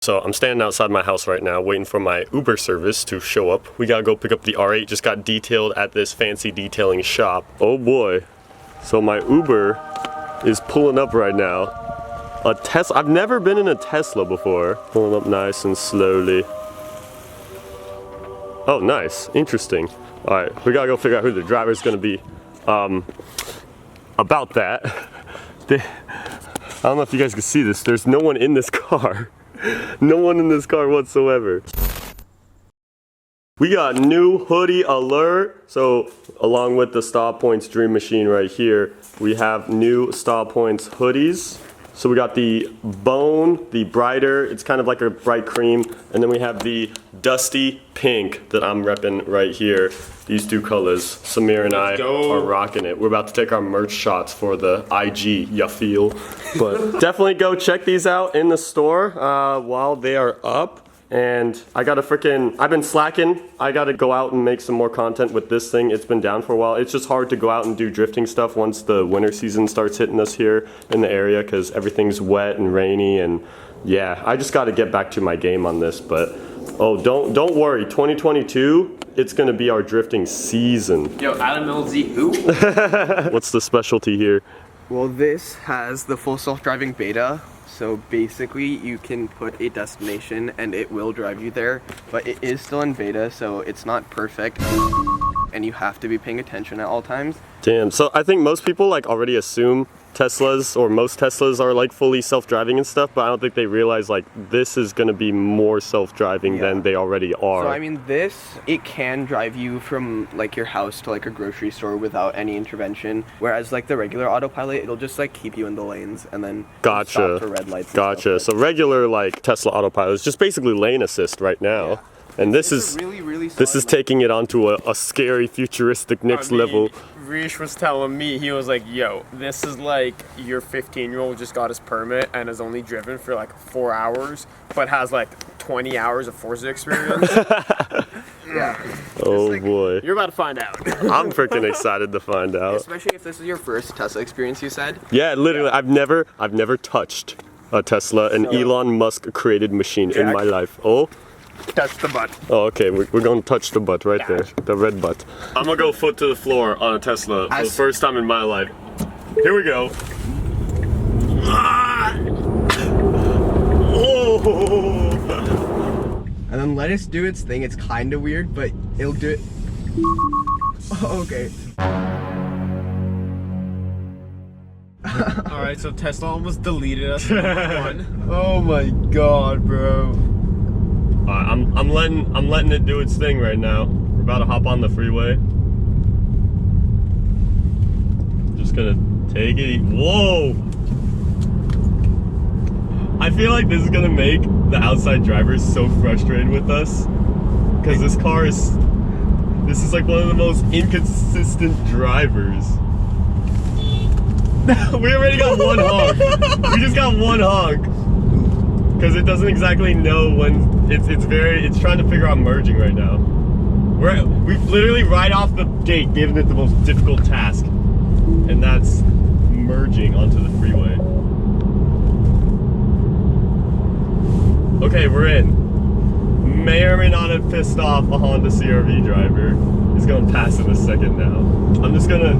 So I'm standing outside my house right now waiting for my Uber service to show up. We gotta go pick up the R8, just got detailed at this fancy detailing shop. Oh boy. So my Uber is pulling up right now. A Tesla, I've never been in a Tesla before. Pulling up nice and slowly. Oh nice, interesting. All right, we gotta go figure out who the driver's gonna be. About that, I don't know if you guys can see this, there's no one in this car. No one in this car whatsoever. We got new hoodie alert. So along with the Style Points Dream Machine right here, we have new Style Points hoodies. So we got the Bone, the brighter, it's kind of like a bright cream, and then we have the Dusty Pink that I'm repping right here. These two colors, Samir and I are rocking it. We're about to take our merch shots for the IG, ya feel. But definitely go check these out in the store while they are up. And I gotta I've been slacking. I gotta go out and make some more content with this thing. It's been down for a while. It's just hard to go out and do drifting stuff once the winter season starts hitting us here in the area because everything's wet and rainy, and yeah, I just gotta get back to my game on this. But oh, don't worry, 2022, it's gonna be our drifting season. Yo, Adam Millsy, who? What's the specialty here? Well, this has the full self-driving beta. So basically you can put a destination and it will drive you there, but it is still in beta, so it's not perfect and you have to be paying attention at all times. Damn, so I think most people like already assume Teslas, or most Teslas, are like fully self-driving and stuff, but I don't think they realize like this is gonna be more self-driving than they already are. So I mean, it can drive you from like your house to like a grocery store without any intervention, whereas like the regular autopilot, it'll just like keep you in the lanes and then stop for red lights. Gotcha. So regular like Tesla autopilot is just basically lane assist right now. Yeah. And this is taking it onto a scary, futuristic next level. Rish was telling me, he was like, yo, this is like your 15-year-old just got his permit and has only driven for like 4 hours, but has like 20 hours of Forza experience. Yeah. Oh like, boy. You're about to find out. I'm freaking excited to find out. Especially if this is your first Tesla experience, you said? Yeah, literally, yeah. I've never touched a Tesla, an Elon Musk created machine in my life. Oh. Touch the butt. Oh, okay, we're gonna touch the butt right there, the red butt. I'm gonna go foot to the floor on a Tesla for the first time in my life. Here we go. Oh. And then let us do its thing. It's kind of weird, but it'll do it. Oh, okay. All right, so Tesla almost deleted us. Oh my god, bro. I'm letting it do its thing right now. We're about to hop on the freeway. Just gonna take it. Whoa! I feel like this is gonna make the outside drivers so frustrated with us, because this is like one of the most inconsistent drivers. We already got one honk. We just got one honk. Because it doesn't exactly know when it's trying to figure out merging right now. We've literally right off the gate given it the most difficult task, and that's merging onto the freeway. Okay, we're in. May or may not have pissed off a Honda CR-V driver. He's gonna pass in a second now. I'm just gonna.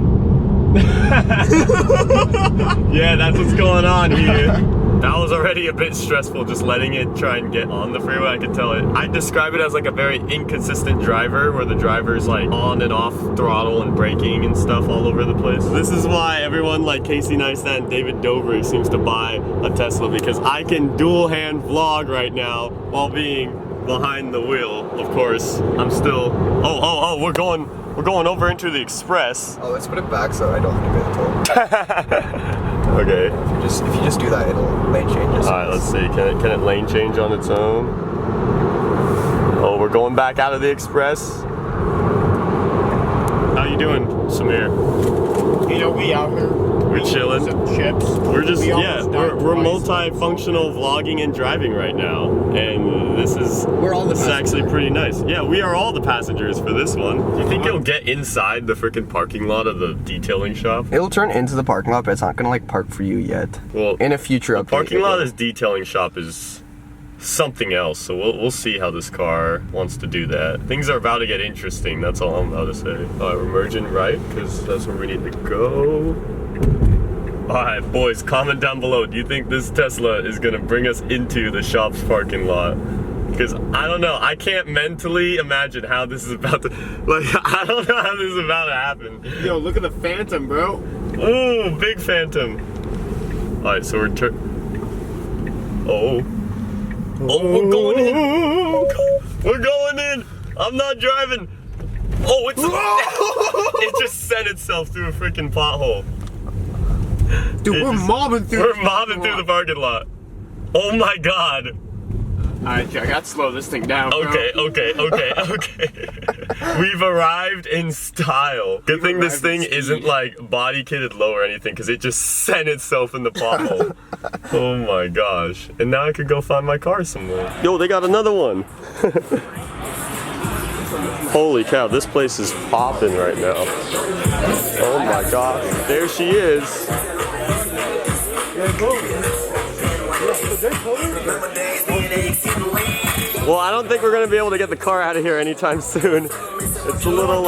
Yeah, that's what's going on here. That was already a bit stressful, just letting it try and get on the freeway. I could tell it. I describe it as like a very inconsistent driver, where the driver's like on and off throttle and braking and stuff all over the place. This is why everyone like Casey Neistat and David Dobrik seems to buy a Tesla, because I can dual hand vlog right now while being behind the wheel. Of course, I'm still. Oh, we're going over into the express. Oh, let's put it back so I don't have to get told. Okay. If you just do that, it'll lane change. Alright, let's see. Can it lane change on its own? Oh, we're going back out of the express. How you doing, Samir? You know, we out here. We're chilling. Some chips. We're just we're multi-functional vlogging and driving right now, and this is actually pretty nice. Yeah, we are all the passengers for this one. Do you think it'll get inside the freaking parking lot of the detailing shop? It'll turn into the parking lot, but it's not gonna like park for you yet. Well, in a future update. Parking lot of this detailing shop is something else. So we'll see how this car wants to do that. Things are about to get interesting. That's all I'm about to say. We're merging right because that's where we need to go. All right, boys, comment down below. Do you think this Tesla is gonna bring us into the shop's parking lot? Because I don't know, I can't mentally imagine how this is about to, like, I don't know how this is about to happen. Yo, look at the Phantom, bro. Ooh, big Phantom. All right, so we're we're going in. We're going in. I'm not driving. Oh, it just sent itself through a freaking pothole. Dude, we're mobbing through the parking lot. Oh my God. Alright, I gotta slow this thing down, bro. Okay. We've arrived in style. Good thing this thing isn't like body kitted low or anything, because it just sent itself in the pothole. Oh my gosh. And now I could go find my car somewhere. Yo, they got another one. Holy cow, this place is popping right now. Oh my gosh. There she is. Well, I don't think we're gonna be able to get the car out of here anytime soon. It's a little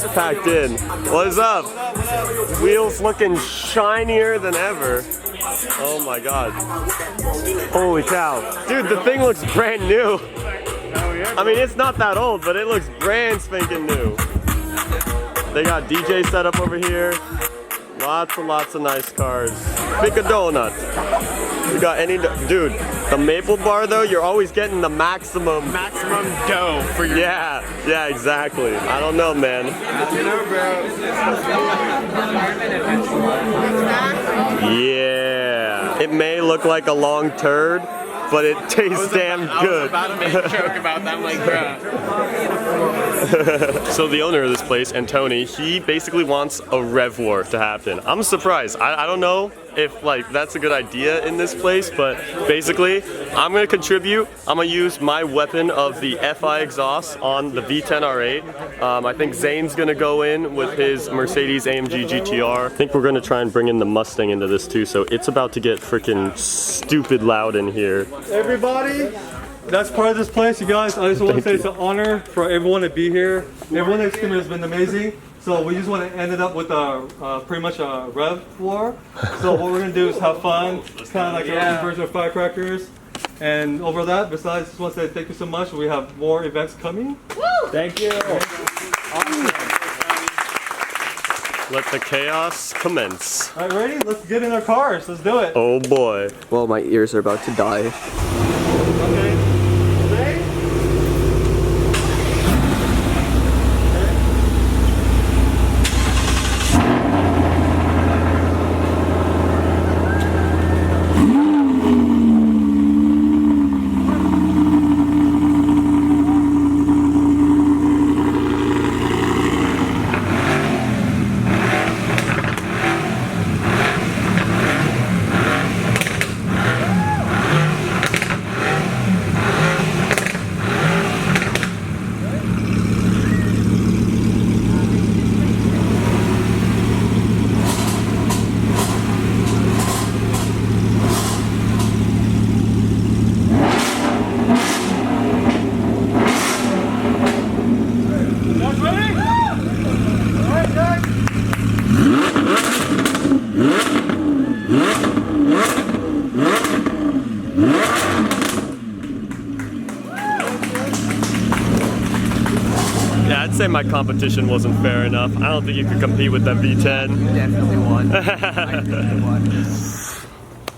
packed in. What is up? Wheels looking shinier than ever. Oh my God. Holy cow. Dude, the thing looks brand new. I mean, it's not that old, but it looks brand spanking new. They got DJ set up over here. Lots of nice cars. Pick a donut. You got any, dude, the maple bar though, you're always getting the maximum dough for your... Yeah, exactly. I don't know, man. Yeah. It may look like a long turd, but it tastes damn good. I was about to make a joke about that, like, bruh. So the owner of this place, Antoni, he basically wants a rev war to happen. I'm surprised. I don't know if like that's a good idea in this place, but basically I'm gonna contribute. I'm gonna use my weapon of the FI exhaust on the V10 R8. I think Zane's gonna go in with his Mercedes AMG GTR. I think we're gonna try and bring in the Mustang into this too, so it's about to get freaking stupid loud in here. Everybody, that's part of this place, you guys. I just want to say it's an honor for everyone to be here. Everyone that's come has been amazing. So we just want to end it up with pretty much a rev war. So what we're gonna do is have fun. It's kind of like our own version of firecrackers. And over that, besides, just want to say thank you so much. We have more events coming. Woo! Thank you. Awesome. Let the chaos commence. All right, ready? Let's get in our cars. Let's do it. Oh boy. Well, my ears are about to die. Okay. Ready? Yeah, I'd say my competition wasn't fair enough. I don't think you could compete with that V10. Definitely won. I definitely won.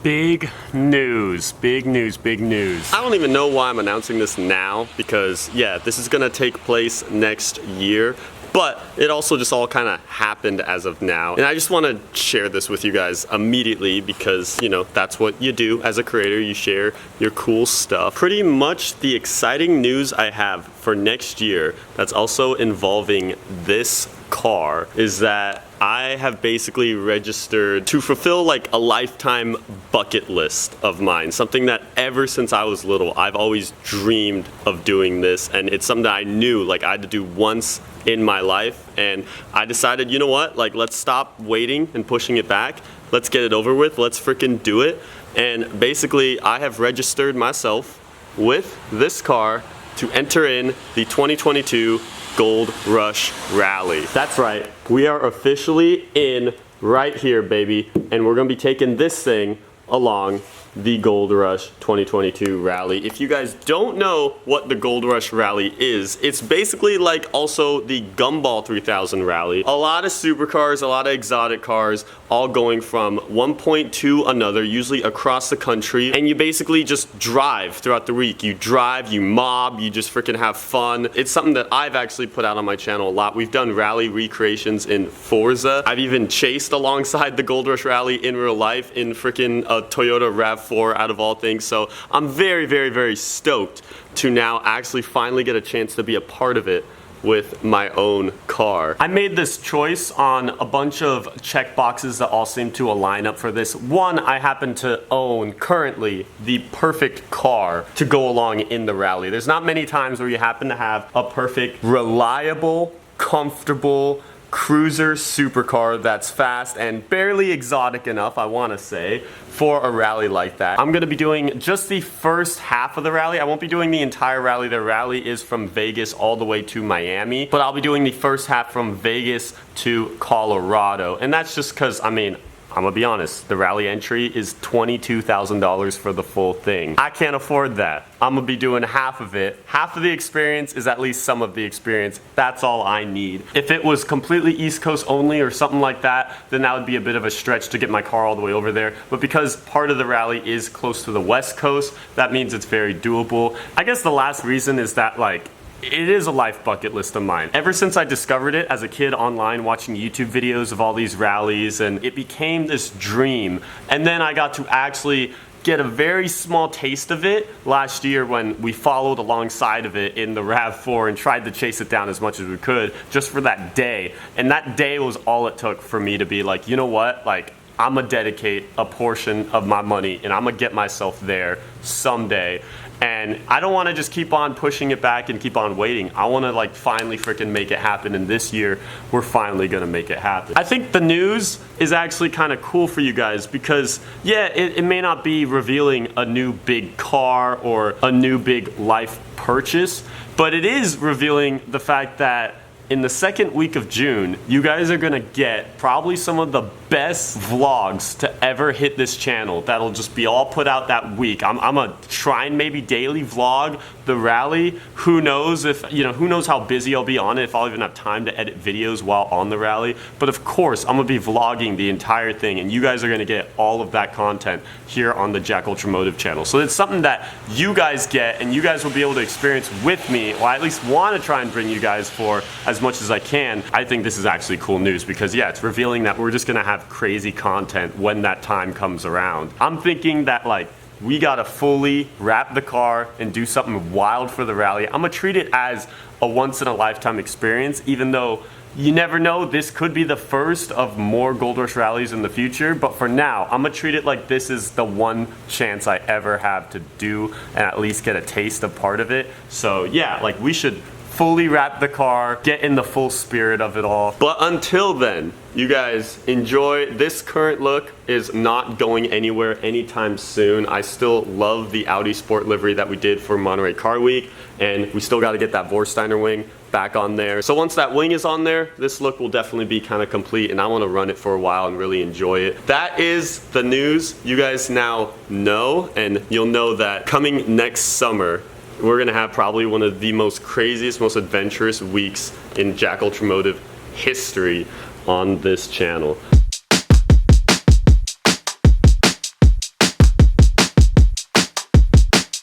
Big news, big news, big news. I don't even know why I'm announcing this now because, yeah, this is gonna take place next year. But it also just all kind of happened as of now. And I just want to share this with you guys immediately because, you know, that's what you do as a creator. You share your cool stuff. Pretty much the exciting news I have for next year that's also involving this car is that I have basically registered to fulfill like a lifetime bucket list of mine. Something that ever since I was little, I've always dreamed of doing this. And it's something that I knew like I had to do once in my life. And I decided, you know what, like let's stop waiting and pushing it back. Let's get it over with. Let's freaking do it. and basically I have registered myself with this car to enter in the 2022 Gold Rush Rally. That's right, we are officially in right here, baby, and we're gonna be taking this thing along the Gold Rush 2022 Rally. If you guys don't know what the Gold Rush Rally is, it's basically like also the Gumball 3000 Rally. A lot of supercars, a lot of exotic cars, all going from one point to another, usually across the country, and you basically just drive throughout the week. You drive, you mob, you just freaking have fun. It's something that I've actually put out on my channel a lot. We've done rally recreations in Forza. I've even chased alongside the Gold Rush Rally in real life in freaking a Toyota RAV4 out of all things. So I'm very, very, very stoked to now actually finally get a chance to be a part of it with my own car. I made this choice on a bunch of check boxes that all seem to align up for this. One, I happen to own currently the perfect car to go along in the rally. There's not many times where you happen to have a perfect, reliable, comfortable cruiser supercar that's fast and barely exotic enough, I want to say, for a rally like that. I'm going to be doing just the first half of the rally. I won't be doing the entire rally. The rally is from Vegas all the way to Miami, but I'll be doing the first half from Vegas to Colorado. And that's just because, I mean, I'm gonna be honest, the rally entry is $22,000 for the full thing. I can't afford that. I'm gonna be doing half of it. Half of the experience is at least some of the experience. That's all I need. If it was completely East Coast only or something like that, then that would be a bit of a stretch to get my car all the way over there. But because part of the rally is close to the West Coast, that means it's very doable. I guess the last reason is that, like, it is a life bucket list of mine. Ever since I discovered it as a kid online watching YouTube videos of all these rallies, and it became this dream. And then I got to actually get a very small taste of it last year when we followed alongside of it in the RAV4 and tried to chase it down as much as we could just for that day. And that day was all it took for me to be like, you know what, like, I'm gonna dedicate a portion of my money and I'm gonna get myself there someday. And I don't want to just keep on pushing it back and keep on waiting. I want to, like, finally freaking make it happen, and this year we're finally gonna make it happen. I think the news is actually kind of cool for you guys because, yeah, it may not be revealing a new big car or a new big life purchase, but it is revealing the fact that in the second week of June, you guys are gonna get probably some of the best vlogs to ever hit this channel. That'll just be all put out that week. I'm gonna try and maybe daily vlog the rally. Who knows if, you know, who knows how busy I'll be on it, if I'll even have time to edit videos while on the rally. But of course, I'm gonna be vlogging the entire thing, and you guys are gonna get all of that content here on the JackUltraMotive channel. So it's something that you guys get, and you guys will be able to experience with me, or I at least wanna try and bring you guys for as much as I can. I think this is actually cool news because, yeah, it's revealing that we're just gonna have crazy content when that time comes around. I'm thinking that, like, we gotta fully wrap the car and do something wild for the rally. I'm gonna treat it as a once in a lifetime experience, even though you never know, this could be the first of more Gold Rush rallies in the future. But for now, I'm gonna treat it like this is the one chance I ever have to do and at least get a taste of part of it. So yeah, like, we should fully wrap the car, get in the full spirit of it all. But until then, you guys enjoy. This current look is not going anywhere anytime soon. I still love the Audi Sport livery that we did for Monterey Car Week, and we still got to get that Vorsteiner wing back on there. So once that wing is on there, this look will definitely be kind of complete, and I want to run it for a while and really enjoy it. That is the news you guys now know, and you'll know that coming next summer, we're gonna have probably one of the most craziest, most adventurous weeks in JackUltraMotive history on this channel.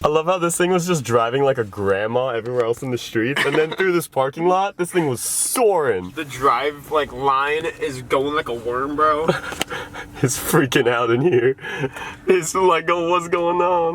I love how this thing was just driving like a grandma everywhere else in the streets, and then through this parking lot, this thing was soaring. The drive, like, line is going like a worm, bro. It's freaking out in here. It's like, oh, what's going on?